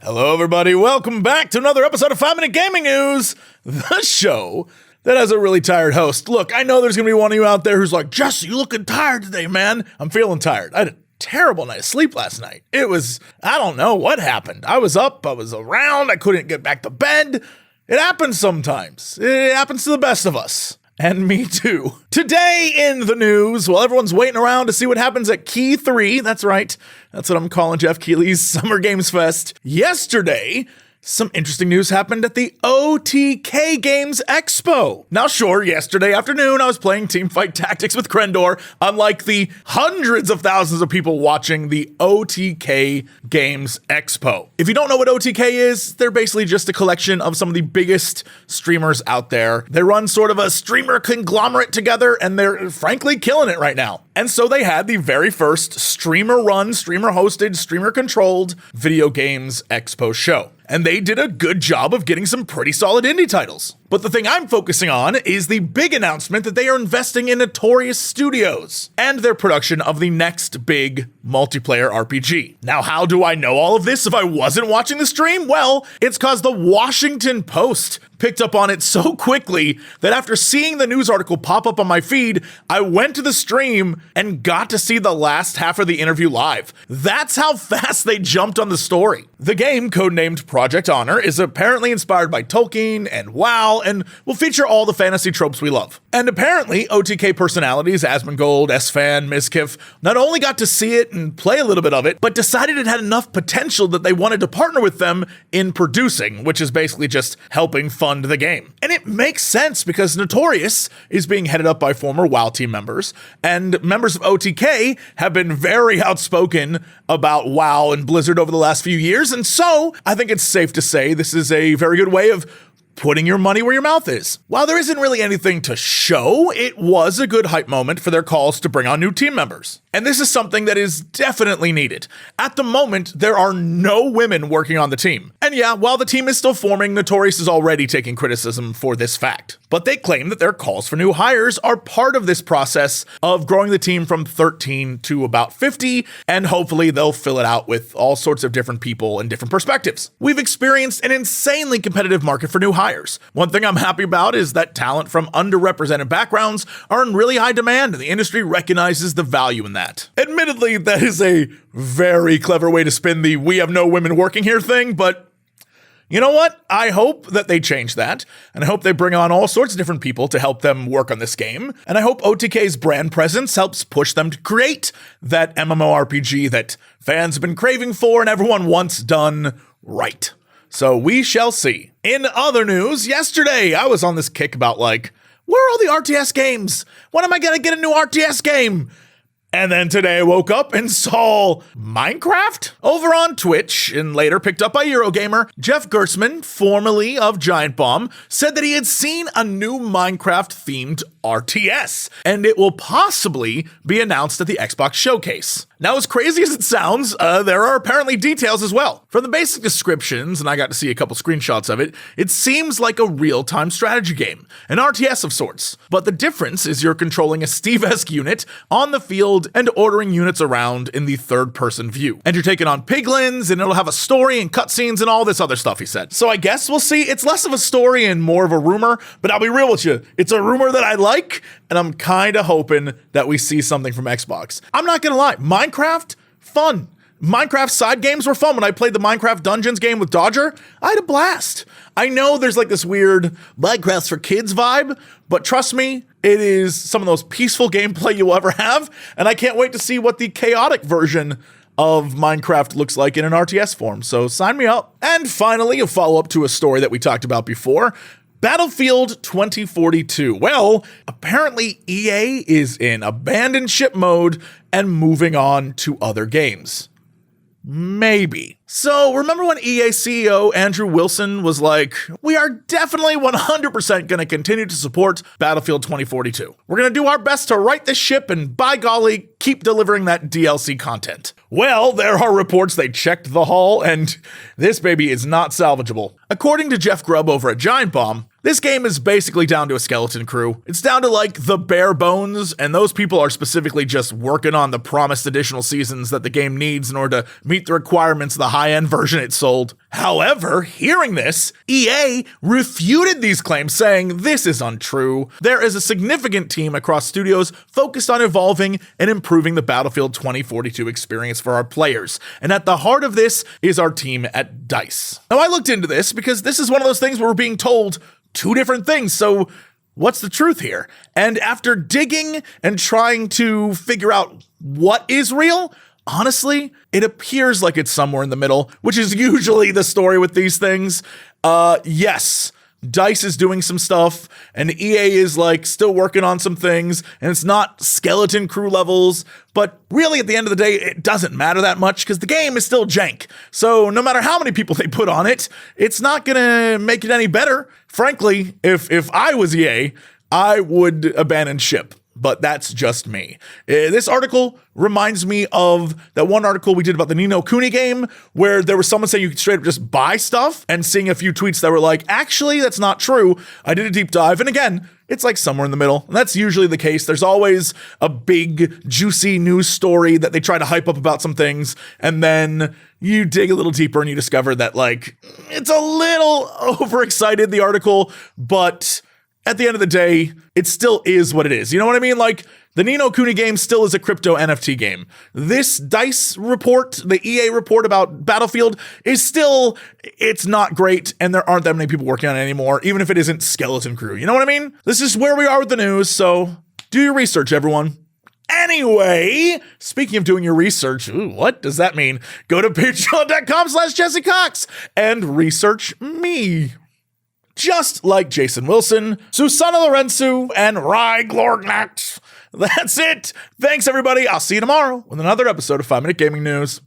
Hello, everybody. Welcome back to another episode of 5 Minute Gaming News, the show that has a really tired host. Look, I know there's going to be one of you out there who's like, Jesse, you looking tired today, man. I'm feeling tired. I had a terrible night of sleep last night. It was, I don't know what happened. I was up, I was around, I couldn't get back to bed. It happens sometimes. It happens to the best of us. And me too. Today in the news, while everyone's waiting around to see what happens at Key 3, that's right, that's what I'm calling Jeff Keighley's Summer Games Fest. Yesterday, some interesting news happened at the OTK Games Expo. Now sure, yesterday afternoon I was playing Teamfight Tactics with Crendor, unlike the hundreds of thousands of people watching the OTK Games Expo. If you don't know what OTK is, they're basically just a collection of some of the biggest streamers out there. They run sort of a streamer conglomerate together, and they're frankly killing it right now. And so they had the very first streamer-run, streamer-hosted, streamer-controlled video games expo show. And they did a good job of getting some pretty solid indie titles. But the thing I'm focusing on is the big announcement that they are investing in Notorious Studios and their production of the next big multiplayer RPG. Now, how do I know all of this if I wasn't watching the stream? Well, it's because the Washington Post picked up on it so quickly that after seeing the news article pop up on my feed, I went to the stream and got to see the last half of the interview live. That's how fast they jumped on the story. The game, codenamed Project Honor, is apparently inspired by Tolkien and WoW, and will feature all the fantasy tropes we love. And apparently, OTK personalities Asmongold, Esfand, Mizkif not only got to see it and play a little bit of it, but decided it had enough potential that they wanted to partner with them in producing, which is basically just helping fund the game. And it makes sense because Notorious is being headed up by former WoW team members, and members of OTK have been very outspoken about WoW and Blizzard over the last few years, and so I think it's safe to say this is a very good way of putting your money where your mouth is. While there isn't really anything to show, it was a good hype moment for their calls to bring on new team members. And this is something that is definitely needed. At the moment, there are no women working on the team. And yeah, while the team is still forming, Notorious is already taking criticism for this fact. But they claim that their calls for new hires are part of this process of growing the team from 13 to about 50, and hopefully they'll fill it out with all sorts of different people and different perspectives. We've experienced an insanely competitive market for new hires. One thing I'm happy about is that talent from underrepresented backgrounds are in really high demand, and the industry recognizes the value in that. Admittedly, that is a very clever way to spin the "we have no women working here" thing, but you know what? I hope that they change that, and I hope they bring on all sorts of different people to help them work on this game, and I hope OTK's brand presence helps push them to create that MMORPG that fans have been craving for and everyone wants done right. So we shall see. In other news, yesterday I was on this kick about like, where are all the RTS games? When am I gonna get a new RTS game? And then today I woke up and saw Minecraft over on Twitch, and later picked up by Eurogamer. Jeff Gertzman, formerly of Giant Bomb, said that he had seen a new Minecraft-themed RTS, and it will possibly be announced at the Xbox Showcase. Now, as crazy as it sounds, there are apparently details as well. From the basic descriptions, and I got to see a couple screenshots of it, it seems like a real-time strategy game, an RTS of sorts. But the difference is you're controlling a Steve-esque unit on the field and ordering units around in the third-person view. And you're taking on piglins, and it'll have a story and cutscenes and all this other stuff, he said. So I guess we'll see. It's less of a story and more of a rumor, but I'll be real with you. It's a rumor that I like, and I'm kind of hoping that we see something from Xbox. I'm not gonna lie, Minecraft, fun. Minecraft side games were fun. When I played the Minecraft Dungeons game with Dodger, I had a blast. I know there's like this weird Minecraft for kids vibe, but trust me, it is some of the most peaceful gameplay you'll ever have, and I can't wait to see what the chaotic version of Minecraft looks like in an RTS form, so sign me up. And finally, a follow-up to a story that we talked about before, Battlefield 2042. Well, apparently EA is in abandoned ship mode and moving on to other games. Maybe. So remember when EA CEO Andrew Wilson was like, we are definitely 100% going to continue to support Battlefield 2042. We're going to do our best to right the ship and by golly, keep delivering that DLC content. Well, there are reports they checked the hull and this baby is not salvageable. According to Jeff Grubb over at Giant Bomb, This game is basically down to a skeleton crew. It's down to like the bare bones, and those people are specifically just working on the promised additional seasons that the game needs in order to meet the requirements of the high-end version it sold. However, hearing this, EA refuted these claims, saying this is untrue. There is a significant team across studios focused on evolving and improving the Battlefield 2042 experience for our players. And at the heart of this is our team at DICE. Now, I looked into this because this is one of those things where we're being told two different things. So what's the truth here? And after digging and trying to figure out what is real, honestly, it appears like it's somewhere in the middle, which is usually the story with these things. Yes, DICE is doing some stuff, and EA is like still working on some things, and it's not skeleton crew levels, but really at the end of the day, it doesn't matter that much because the game is still jank. So no matter how many people they put on it, it's not gonna make it any better. Frankly, if I was EA, I would abandon ship. But that's just me. This article reminds me of that one article we did about the Ni no Kuni game, where there was someone saying you could straight up just buy stuff, and seeing a few tweets that were like, actually, that's not true. I did a deep dive, and again, it's like somewhere in the middle. And that's usually the case. There's always a big, juicy news story that they try to hype up about some things, and then you dig a little deeper and you discover that, like, it's a little overexcited, the article, but at the end of the day, it still is what it is. You know what I mean? Like, the Ni no Kuni game still is a crypto NFT game. This DICE report, the EA report about Battlefield, is still, it's not great, and there aren't that many people working on it anymore, even if it isn't skeleton crew. You know what I mean? This is where we are with the news, so do your research, everyone. Anyway, speaking of doing your research, what does that mean? Go to patreon.com/Jesse Cox and research me. Just like Jason Wilson, Susanna Lorenzu, and Ry Glorgnax. That's it. Thanks, everybody. I'll see you tomorrow with another episode of 5 Minute Gaming News.